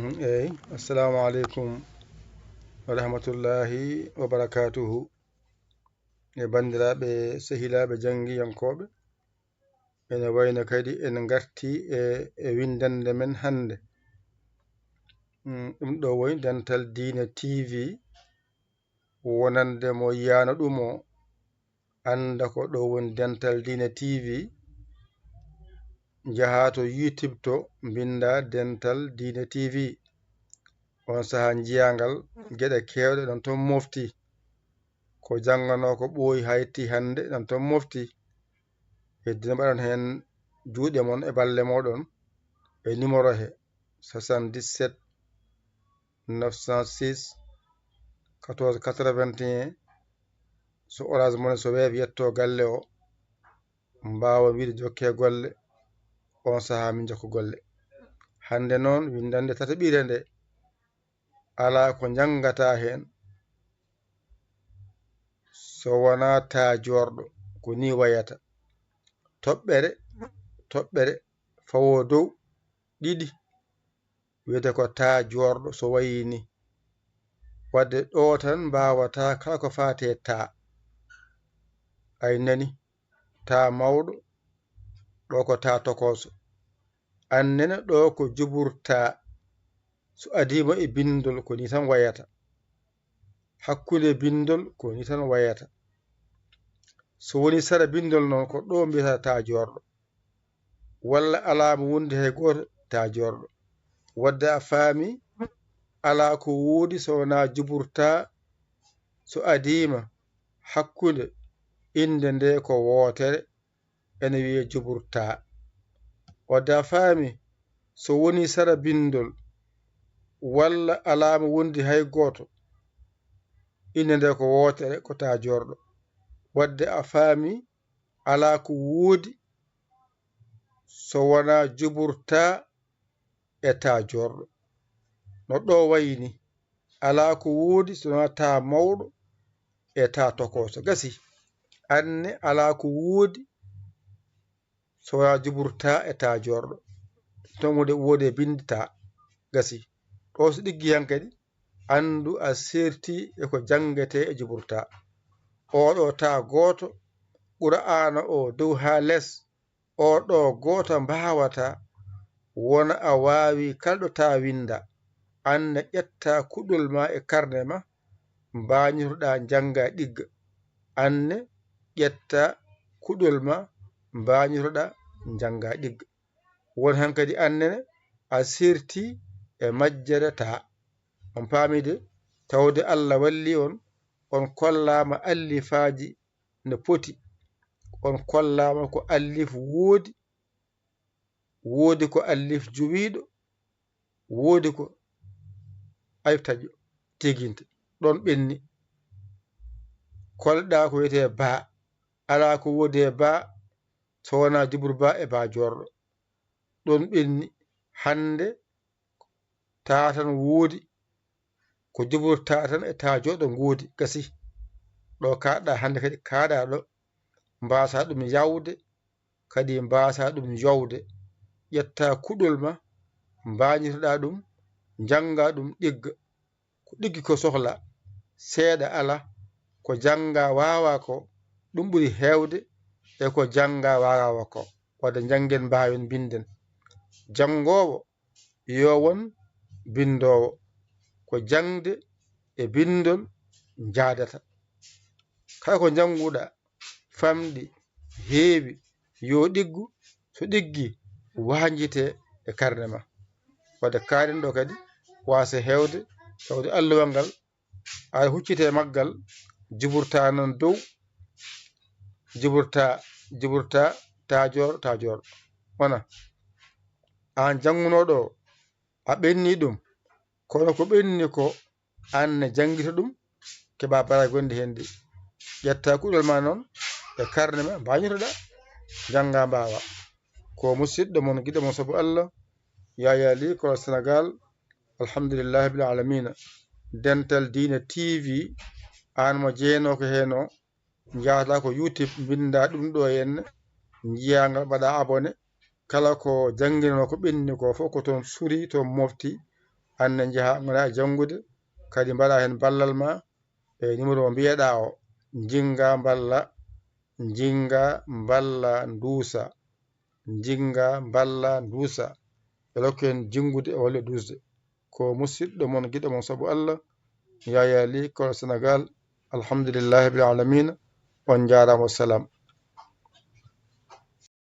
eyyi assalamu aleykum wa rahmatullahi wa barakatuhu e bandiraɓe sehilaɓe jangguiyankoɓe ene wayno kadi en garti e windande men hande ɗum ɗo woni Dental Dina TV wonande mo yiyano ɗum o anda ko ɗo woni Dental Dina TV jaha to YouTube to binda Dental Dina TV on saha jiyangal gueɗe kewɗe ɗon ton mofti ko jangano ko ɓooyi hayti hande ɗon ton mofti heddino mbaɗon hen juuɗe mon e balle moɗon e numéro he 77 906 14 81 so Orange Money so weewi yetto galle o mbawa wiide jokke golle on saha min jokka golle hande noon windande tataɓire nde ala ko jangata hen so wona tajorɗo ko ni wayata toɓɓere fawo dow ɗiɗi wiyete ko tajorɗo so wayi ni wadde ɗo tan mbawata kala ko fate ta ay nani ta mawɗo ɗo ko ta tokoso annene ɗo ko juɓurta so adima e bindol ko ni tan wayata hakkude bindol ko ni tan wayata so woni sara bindol noon ko ɗo mbiyata tajorɗo walla alama wonde hay goto tajorɗo wadde a faami ala ko woodi so wona juɓurta so adima hakkude inde nde ko wootere ene wiye juɓurta wadde a faami so woni sara bindol walla alama wondi hay goto inde nde ko wootere ko tajorɗo wadde a faami ala ko woodi so wona juɓurta e tajorɗo no ɗo wayni ala ko woodi so wona ta mawɗo e ta tokoso gasi anne ala ko woodi so wona juɓurta e tajorɗo tomude woodi e bindi ta gasi ɗo so ɗiggi hankadi andu a serti e ko jangete e juɓurta oɗo ta goto qur'ana o dow ha less oɗo goto mbawata wona a wawi kalɗo ta winda anne ƴetta kuɗol ma e karne ma mbañotoɗa jangga ɗigga anne ƴetta kuɗol ma mbañotoɗa jangga ɗigga won hankadi annene a serti e majjere ta on paamide tawde Allah walli on kollama allifaji ne poti on kollama ko allif woodi ko allif juwiɗo woodi ko alif taƴo teguinte ɗon ɓenni kolɗa ko wiyete ba ala ko woodi e ba so wona jubur ba e ba jorɗo ɗon ɓenni hande tatan woodi ko jubur tatan e ta joɗo ngoodi gasi ɗo kaɗɗa hande kadi kaɗa ɗo mbasa ɗum yawde kadi mbasa ɗum yowde ƴetta kuɗol ma mbañitoɗa ɗum janga ɗum ɗigga ko ɗiggi ko sohla seeɗa ala ko janga wawa ko ɗum ɓuri hewde e ko janga wawa ko wadde janggen mbawen binden jangowo yo won bindowo ko jangde e bindol jadata kala ko janguɗa famɗi heewi yo ɗiggu so ɗiggi wajite e karne ma wadde kaɗen ɗo kadi wasa hewde tawde allowal ngal a huccite maggal juɓurta nan dow juɓurta tajorɗo wona an jangunoɗo a ɓenni ɗum kono ko ɓenni ko anne jangguita ɗum keɓa bara gonde hen de ƴetta kuɗol ma noon e karne ma mbañotoɗa jangga mbawa ko musidɗo mon guiɗo mon saabu Allah Yaya Ly ko Sénégal alhamdulillahi bil alamina Dental Dina TV an mo jeeyno ko heno jahata ko YouTube binda ɗum ɗo henne jiyangal mbaɗa abonné kala ko jangguino ko ɓenni ko fof ko toon suuri toon mofti anne jaha gona e janngude kadi mbaɗa hen ballal ma e numéro mo mbiyeɗa o jinga balla duusa jinga balla duusa ɓe dokku en jingude e walla dusde ko musidɗo mon giɗo mon saabu Allah Yaya Ly Kola Sénégal alhamdulillahi rabbil alamina on jarama, wassalam.